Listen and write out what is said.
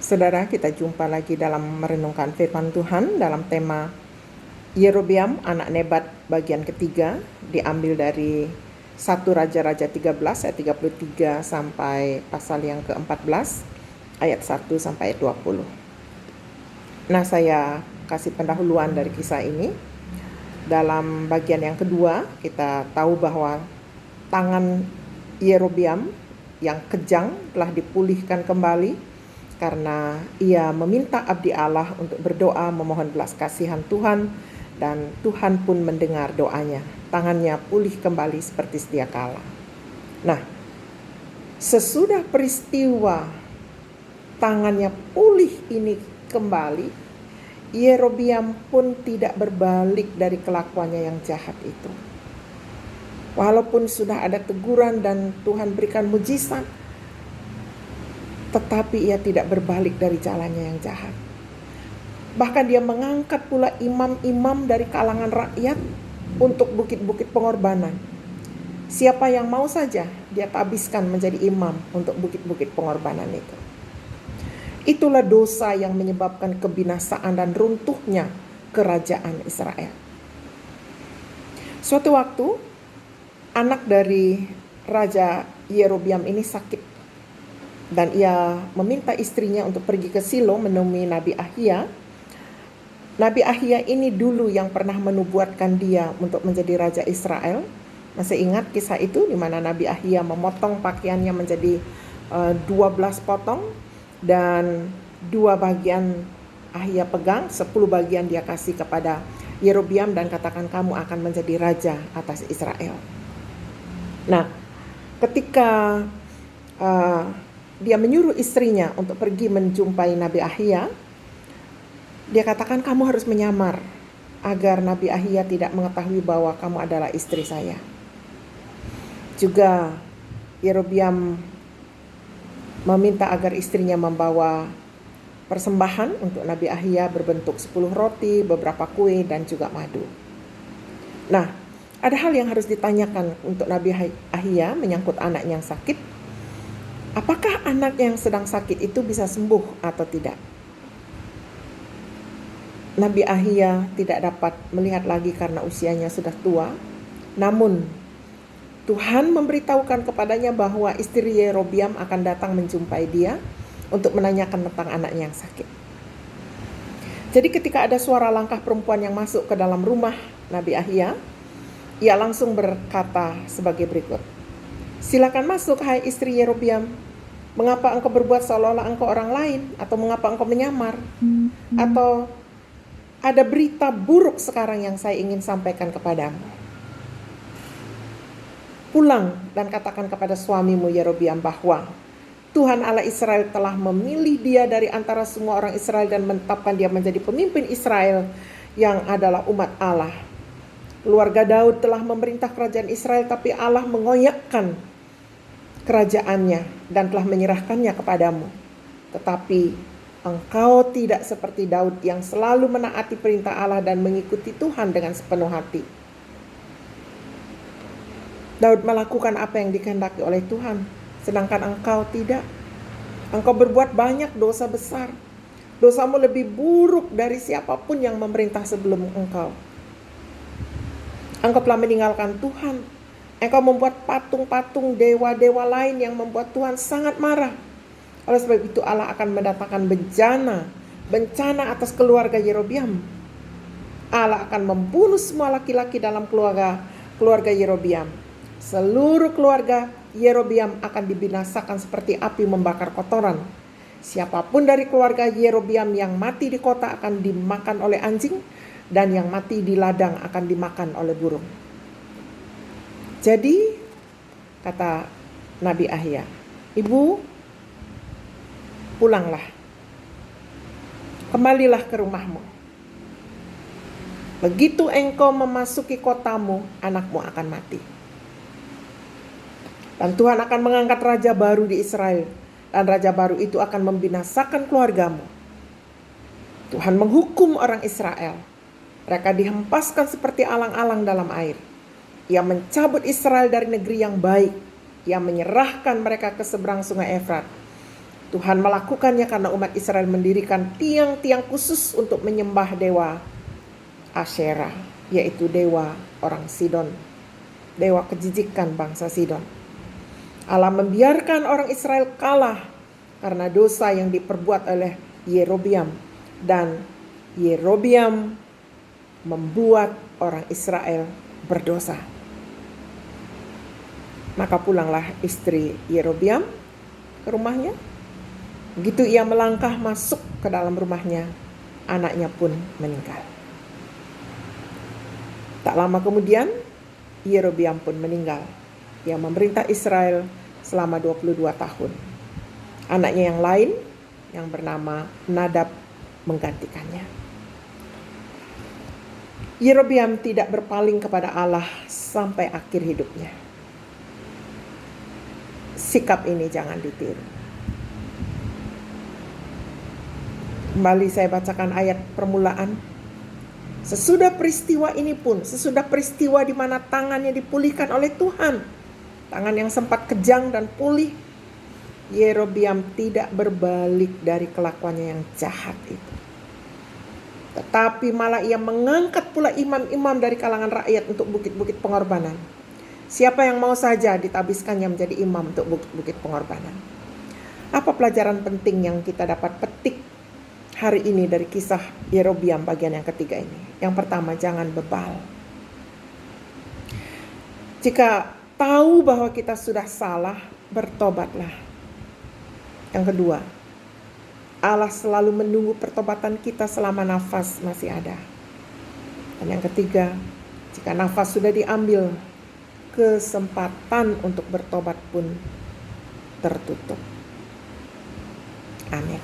Saudara, kita jumpa lagi dalam merenungkan firman Tuhan dalam tema Yerobeam anak Nebat bagian ketiga, diambil dari 1 Raja-Raja 13 ayat 33 sampai pasal yang ke-14 ayat 1 sampai 20. Nah, saya kasih pendahuluan dari kisah ini. Dalam bagian yang kedua, kita tahu bahwa tangan Yerobeam yang kejang telah dipulihkan kembali karena ia meminta abdi Allah untuk berdoa memohon belas kasihan Tuhan, dan Tuhan pun mendengar doanya. Tangannya pulih kembali seperti sedia kala. Nah, sesudah peristiwa tangannya pulih ini kembali, Yerobeam pun tidak berbalik dari kelakuannya yang jahat itu. Walaupun sudah ada teguran dan Tuhan berikan mujizat, tetapi ia tidak berbalik dari jalannya yang jahat. Bahkan dia mengangkat pula imam-imam dari kalangan rakyat untuk bukit-bukit pengorbanan. Siapa yang mau saja dia tabiskan menjadi imam untuk bukit-bukit pengorbanan itu. Itulah dosa yang menyebabkan kebinasaan dan runtuhnya kerajaan Israel. Suatu waktu, anak dari Raja Yerobeam ini sakit. Dan ia meminta istrinya untuk pergi ke Silo menemui Nabi Ahia. Nabi Ahia ini dulu yang pernah menubuatkan dia untuk menjadi Raja Israel. Masih ingat kisah itu di mana Nabi Ahia memotong pakaiannya menjadi 12 potong. Dan 2 bagian Ahia pegang, 10 bagian dia kasih kepada Yerobeam dan katakan kamu akan menjadi raja atas Israel. Nah, ketika dia menyuruh istrinya untuk pergi menjumpai Nabi Ahia, dia katakan kamu harus menyamar agar Nabi Ahia tidak mengetahui bahwa kamu adalah istri saya. Juga Yerobeam meminta agar istrinya membawa persembahan untuk Nabi Ahia berbentuk 10 roti, beberapa kue, dan juga madu. Nah, ada hal yang harus ditanyakan untuk Nabi Ahia menyangkut anaknya yang sakit. Apakah anak yang sedang sakit itu bisa sembuh atau tidak? Nabi Ahia tidak dapat melihat lagi karena usianya sudah tua. Namun, Tuhan memberitahukan kepadanya bahwa istri Yerobeam akan datang menjumpai dia untuk menanyakan tentang anaknya yang sakit. Jadi ketika ada suara langkah perempuan yang masuk ke dalam rumah Nabi Ahia, ia langsung berkata sebagai berikut. Silakan masuk, hai istri Yerobeam. Mengapa engkau berbuat seolah-olah engkau orang lain? Atau mengapa engkau menyamar? Atau ada berita buruk sekarang yang saya ingin sampaikan kepadamu. Pulang dan katakan kepada suamimu Yerobeam bahwa Tuhan Allah Israel telah memilih dia dari antara semua orang Israel dan menetapkan dia menjadi pemimpin Israel yang adalah umat Allah. Keluarga Daud telah memerintah kerajaan Israel, tapi Allah mengoyakkan kerajaannya dan telah menyerahkannya kepadamu. Tetapi engkau tidak seperti Daud yang selalu menaati perintah Allah dan mengikuti Tuhan dengan sepenuh hati. Daud melakukan apa yang dikehendaki oleh Tuhan, sedangkan engkau tidak. Engkau berbuat banyak dosa besar. Dosamu lebih buruk dari siapapun yang memerintah sebelum engkau. Engkau telah meninggalkan Tuhan. Engkau membuat patung-patung dewa-dewa lain yang membuat Tuhan sangat marah. Oleh sebab itu Allah akan mendatangkan bencana atas keluarga Yerobeam. Allah akan membunuh semua laki-laki dalam keluarga Yerobeam. Seluruh keluarga Yerobeam akan dibinasakan seperti api membakar kotoran. Siapapun dari keluarga Yerobeam yang mati di kota akan dimakan oleh anjing, dan yang mati di ladang akan dimakan oleh burung. Jadi, kata Nabi Ahia, ibu, pulanglah. Kembalilah ke rumahmu. Begitu engkau memasuki kotamu, anakmu akan mati. Dan Tuhan akan mengangkat raja baru di Israel. Dan raja baru itu akan membinasakan keluargamu. Tuhan menghukum orang Israel. Mereka dihempaskan seperti alang-alang dalam air. Ia mencabut Israel dari negeri yang baik. Ia menyerahkan mereka ke seberang sungai Efrat. Tuhan melakukannya karena umat Israel mendirikan tiang-tiang khusus untuk menyembah dewa Asyera, yaitu dewa orang Sidon, dewa kejijikan bangsa Sidon. Allah membiarkan orang Israel kalah karena dosa yang diperbuat oleh Yerobeam, dan Yerobeam membuat orang Israel berdosa. Maka pulanglah istri Yerobeam ke rumahnya. Begitu ia melangkah masuk ke dalam rumahnya, anaknya pun meninggal. Tak lama kemudian, Yerobeam pun meninggal. Ia memerintah Israel selama 22 tahun. Anaknya yang lain, yang bernama Nadab, menggantikannya. Yerobeam tidak berpaling kepada Allah sampai akhir hidupnya. Sikap ini jangan ditiru. Kembali saya bacakan ayat permulaan. Sesudah peristiwa ini pun, sesudah peristiwa di mana tangannya dipulihkan oleh Tuhan, tangan yang sempat kejang dan pulih, Yerobeam tidak berbalik dari kelakuannya yang jahat itu. Tetapi malah ia mengangkat pula imam-imam dari kalangan rakyat untuk bukit-bukit pengorbanan. Siapa yang mau saja ditabiskannya menjadi imam untuk bukit-bukit pengorbanan. Apa pelajaran penting yang kita dapat petik hari ini dari kisah Yerobeam bagian yang ketiga ini? Yang pertama, jangan bebal. Jika tahu bahwa kita sudah salah, bertobatlah. Yang kedua, Allah selalu menunggu pertobatan kita selama nafas masih ada. Dan yang ketiga, jika nafas sudah diambil, kesempatan untuk bertobat pun tertutup. Amin.